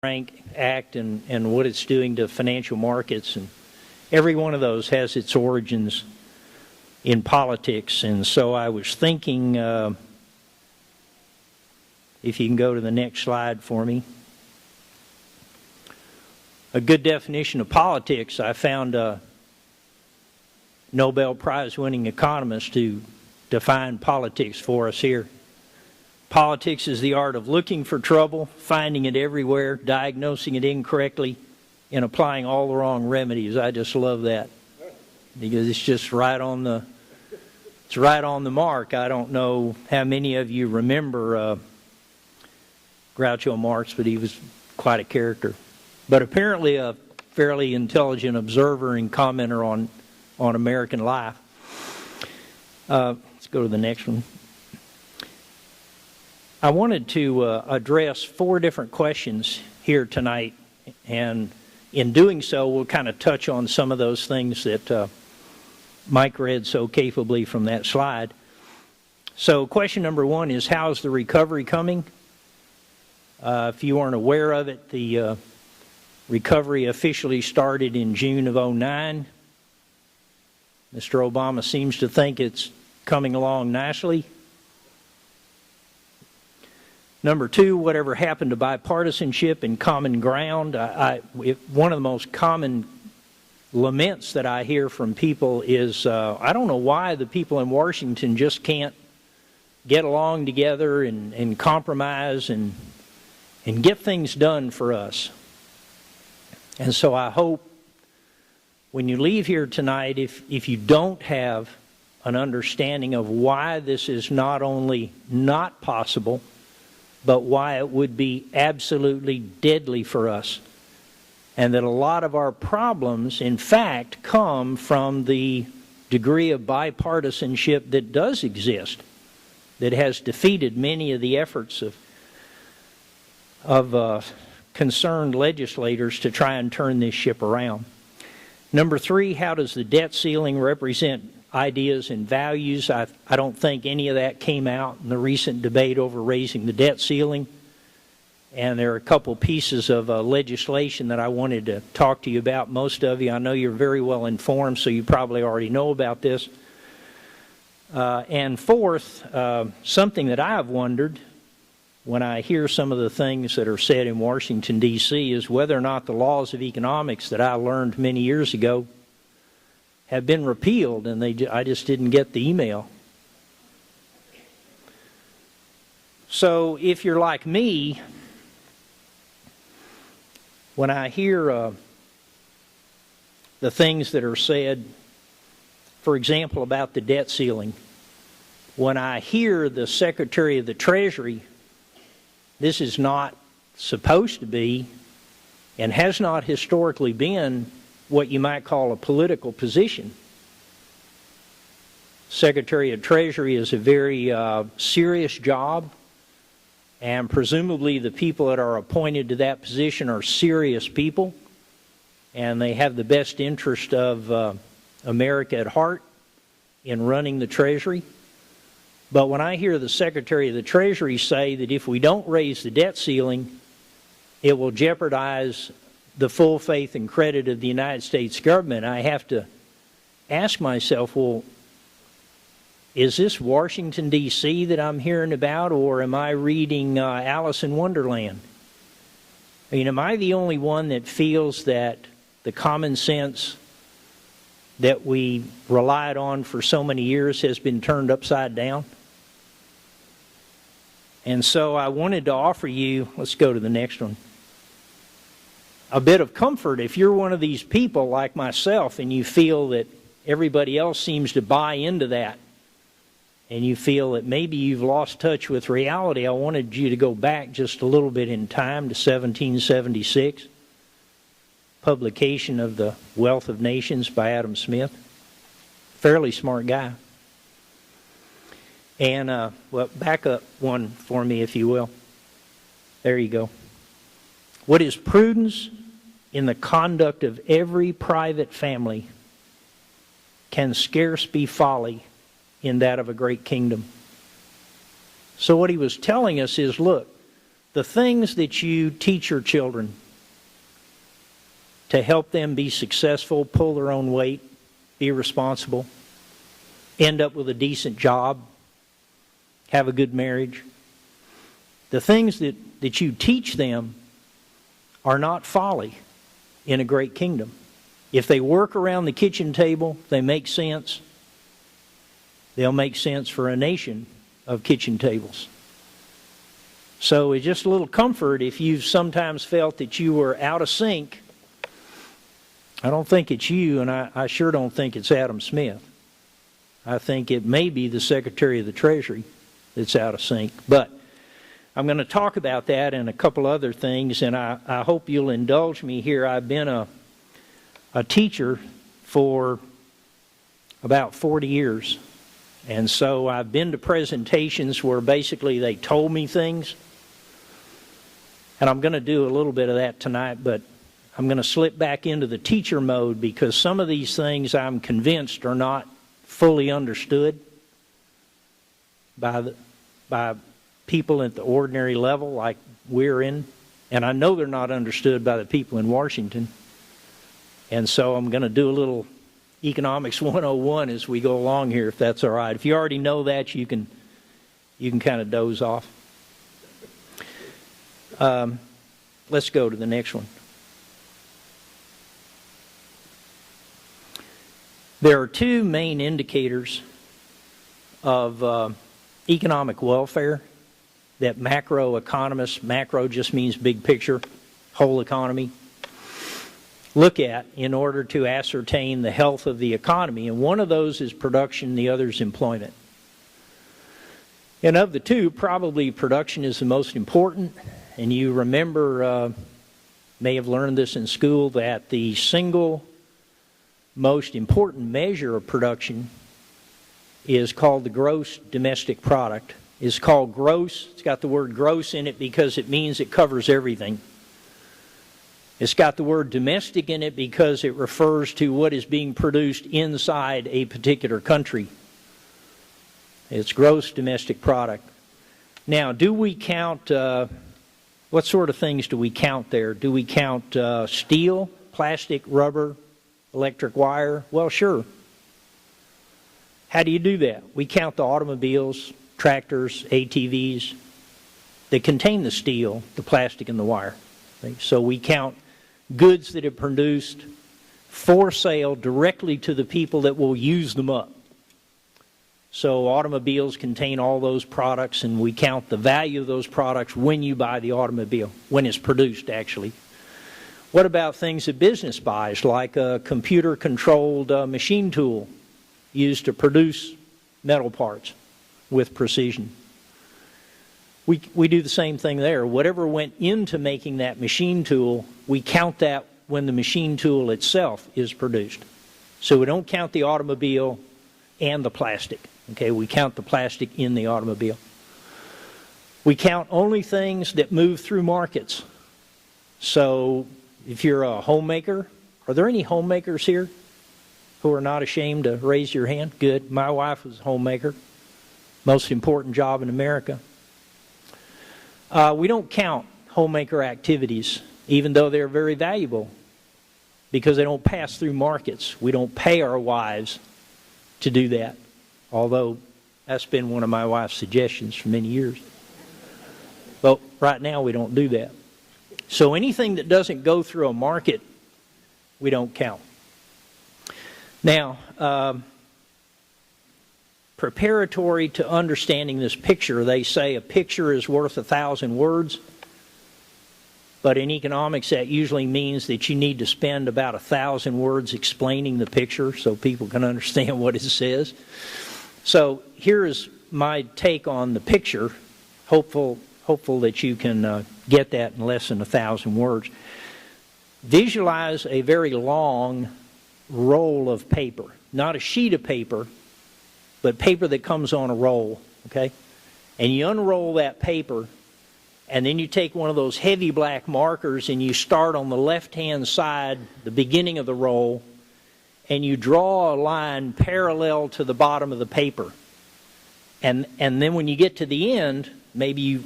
Frank Act and what it's doing to financial markets, and every one of those has its origins in politics. And so I was thinking, if you can go to the next slide for me, a good definition of politics. I found a Nobel Prize winning economist to define politics for us here. Politics is the art of looking for trouble, finding it everywhere, diagnosing it incorrectly, and applying all the wrong remedies. I just love that because it's just right on the mark. I don't know how many of you remember Groucho Marx, but he was quite a character. But apparently a fairly intelligent observer and commenter on American life. Let's go to the next one. I wanted to address 4 different questions here tonight, and in doing so, we'll kind of touch on some of those things that Mike read so capably from that slide. So question number 1 is, how's the recovery coming? If you aren't aware of it, the recovery officially started in June of 2009. Mr. Obama seems to think it's coming along nicely. Number 2, whatever happened to bipartisanship and common ground? One of the most common laments that I hear from people is, I don't know why the people in Washington just can't get along together and compromise and get things done for us. And so I hope when you leave here tonight, if you don't have an understanding of why this is not only not possible, but why it would be absolutely deadly for us, and that a lot of our problems, in fact, come from the degree of bipartisanship that does exist, that has defeated many of the efforts of concerned legislators to try and turn this ship around. Number 3, how does the debt ceiling represent ideas and values? I don't think any of that came out in the recent debate over raising the debt ceiling. And there are a couple pieces of legislation that I wanted to talk to you about. Most of you, I know you're very well informed, so you probably already know about this. And fourth, something that I have wondered when I hear some of the things that are said in Washington, D.C., is whether or not the laws of economics that I learned many years ago have been repealed, and I just didn't get the email. So if you're like me, when I hear the things that are said, for example, about the debt ceiling, when I hear the Secretary of the Treasury, this is not supposed to be and has not historically been what you might call a political position. Secretary of Treasury is a very serious job, and presumably the people that are appointed to that position are serious people, and they have the best interest of America at heart in running the Treasury. But when I hear the Secretary of the Treasury say that if we don't raise the debt ceiling, it will jeopardize the full faith and credit of the United States government, I have to ask myself, well, is this Washington, D.C. that I'm hearing about, or am I reading Alice in Wonderland? I mean, am I the only one that feels that the common sense that we relied on for so many years has been turned upside down? And so I wanted to offer you, let's go to the next one, a bit of comfort if you're one of these people like myself and you feel that everybody else seems to buy into that and you feel that maybe you've lost touch with reality. I wanted you to go back just a little bit in time to 1776, publication of The Wealth of Nations by Adam Smith. Fairly smart guy. And, well, back up one for me, if you will. There you go. What is prudence in the conduct of every private family can scarce be folly in that of a great kingdom. So what he was telling us is, look, the things that you teach your children to help them be successful, pull their own weight, be responsible, end up with a decent job, have a good marriage, the things that you teach them are not folly in a great kingdom. If they work around the kitchen table, they make sense. They'll make sense for a nation of kitchen tables. So it's just a little comfort if you've sometimes felt that you were out of sync. I don't think it's you, and I sure don't think it's Adam Smith. I think it may be the Secretary of the Treasury that's out of sync. But I'm going to talk about that and a couple other things, and I hope you'll indulge me here. I've been a teacher for about 40 years, and so I've been to presentations where basically they told me things, and I'm going to do a little bit of that tonight, but I'm going to slip back into the teacher mode because some of these things I'm convinced are not fully understood by people at the ordinary level like we're in, and I know they're not understood by the people in Washington. And so I'm going to do a little Economics 101 as we go along here, if that's all right. If you already know that, you can kind of doze off. Let's go to the next one. There are two main indicators of economic welfare that macroeconomists, macro just means big picture, whole economy, look at in order to ascertain the health of the economy. And one of those is production, the other is employment. And of the two, probably production is the most important. And you remember, may have learned this in school, that the single most important measure of production is called the gross domestic product. It's called gross. It's got the word gross in it because it means it covers everything. It's got the word domestic in it because it refers to what is being produced inside a particular country. It's gross domestic product. Now, do we count, what sort of things do we count there? Do we count steel, plastic, rubber, electric wire? Well, sure. How do you do that? We count the automobiles, tractors, ATVs that contain the steel, the plastic, and the wire. So we count goods that are produced for sale directly to the people that will use them up. So automobiles contain all those products, and we count the value of those products when you buy the automobile, when it's produced, actually. What about things that business buys, like a computer-controlled machine tool used to produce metal parts with precision? We do the same thing there. Whatever went into making that machine tool, we count that when the machine tool itself is produced. So we don't count the automobile and the plastic. Okay, we count the plastic in the automobile. We count only things that move through markets. So if you're a homemaker, are there any homemakers here who are not ashamed to raise your hand? Good. My wife was a homemaker. Most important job in America. We don't count homemaker activities, even though they're very valuable, because they don't pass through markets. We don't pay our wives to do that, although that's been one of my wife's suggestions for many years. But right now we don't do that. So anything that doesn't go through a market, we don't count. Now, preparatory to understanding this picture, they say a picture is worth 1,000 words. But in economics, that usually means that you need to spend about 1,000 words explaining the picture so people can understand what it says. So here is my take on the picture. Hopeful that you can get that in less than 1,000 words. Visualize a very long roll of paper, not a sheet of paper, but paper that comes on a roll, okay? And you unroll that paper, and then you take one of those heavy black markers and you start on the left-hand side, the beginning of the roll, and you draw a line parallel to the bottom of the paper. And then when you get to the end, maybe you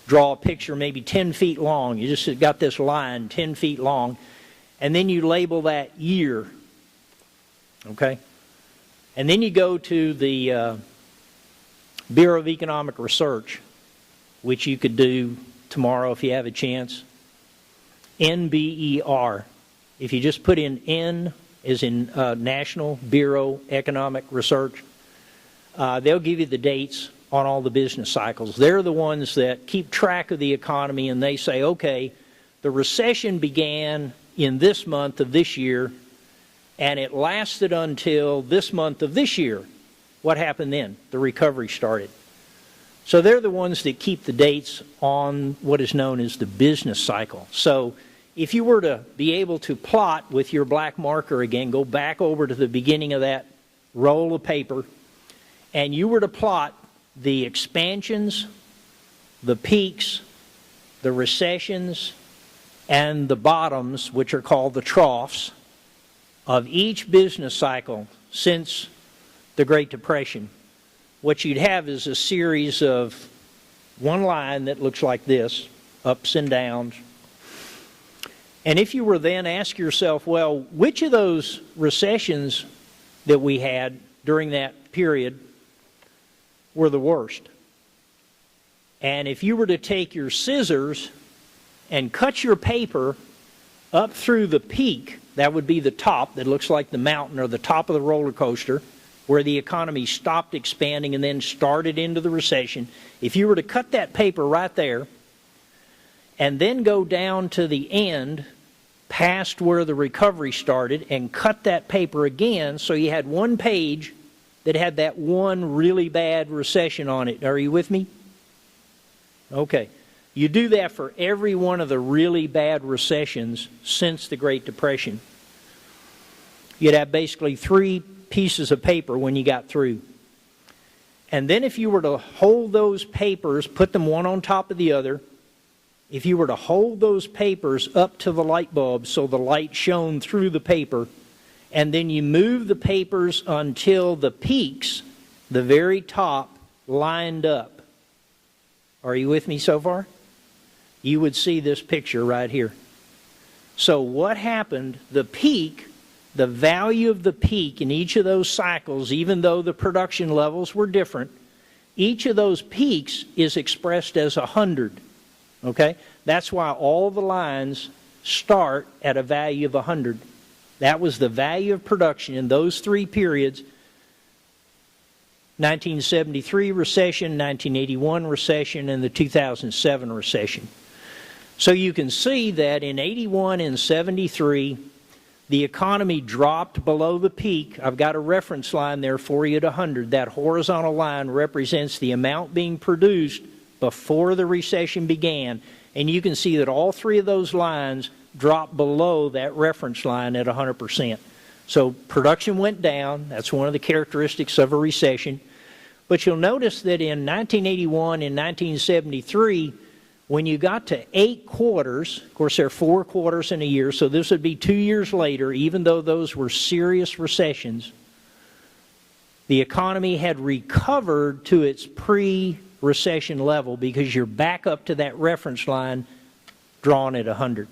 draw a picture maybe 10 feet long. You just got this line 10 feet long, and then you label that year, okay? And then you go to the Bureau of Economic Research, which you could do tomorrow if you have a chance. NBER. If you just put in N as in National Bureau Economic Research, they'll give you the dates on all the business cycles. They're the ones that keep track of the economy, and they say, okay, the recession began in this month of this year, and it lasted until this month of this year. What happened then? The recovery started. So they're the ones that keep the dates on what is known as the business cycle. So if you were to be able to plot with your black marker again, go back over to the beginning of that roll of paper, and you were to plot the expansions, the peaks, the recessions, and the bottoms, which are called the troughs, of each business cycle since the Great Depression, what you'd have is a series of one line that looks like this, ups and downs. And if you were then ask yourself, well, which of those recessions that we had during that period were the worst? And if you were to take your scissors and cut your paper up through the peak, that would be the top that looks like the mountain or the top of the roller coaster, where the economy stopped expanding and then started into the recession. If you were to cut that paper right there and then go down to the end past where the recovery started and cut that paper again, so you had one page that had that one really bad recession on it. Are you with me? Okay. You do that for every one of the really bad recessions since the Great Depression. You'd have basically 3 pieces of paper when you got through. And then if you were to hold those papers, put them one on top of the other, if you were to hold those papers up to the light bulb so the light shone through the paper, and then you move the papers until the peaks, the very top, lined up. Are you with me so far? You would see this picture right here. So what happened, the peak, the value of the peak in each of those cycles, even though the production levels were different, each of those peaks is expressed as 100. Okay? That's why all the lines start at a value of 100. That was the value of production in those 3 periods: 1973 recession, 1981 recession, and the 2007 recession. So you can see that in 81 and 73, the economy dropped below the peak. I've got a reference line there for you at 100. That horizontal line represents the amount being produced before the recession began. And you can see that all 3 of those lines dropped below that reference line at 100%. So production went down. That's one of the characteristics of a recession. But you'll notice that in 1981 and 1973, when you got to 8 quarters, of course there are 4 quarters in a year, so this would be 2 years later, even though those were serious recessions, the economy had recovered to its pre-recession level because you're back up to that reference line drawn at 100.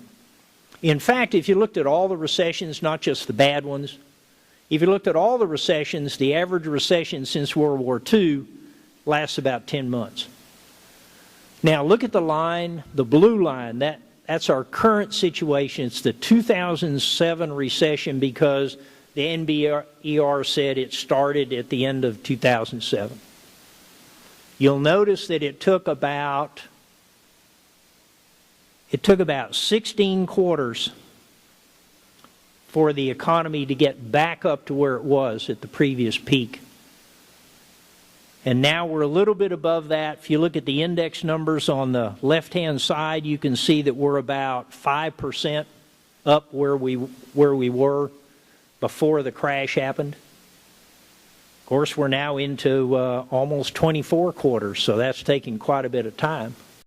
In fact, if you looked at all the recessions, not just the bad ones, if you looked at all the recessions, the average recession since World War II lasts about 10 months. Now look at the line, the blue line, that's our current situation. It's the 2007 recession because the NBER said it started at the end of 2007. You'll notice that it took about 16 quarters for the economy to get back up to where it was at the previous peak. And now we're a little bit above that. If you look at the index numbers on the left-hand side, you can see that we're about 5% up where we were before the crash happened. Of course, we're now into almost 24 quarters, so that's taking quite a bit of time.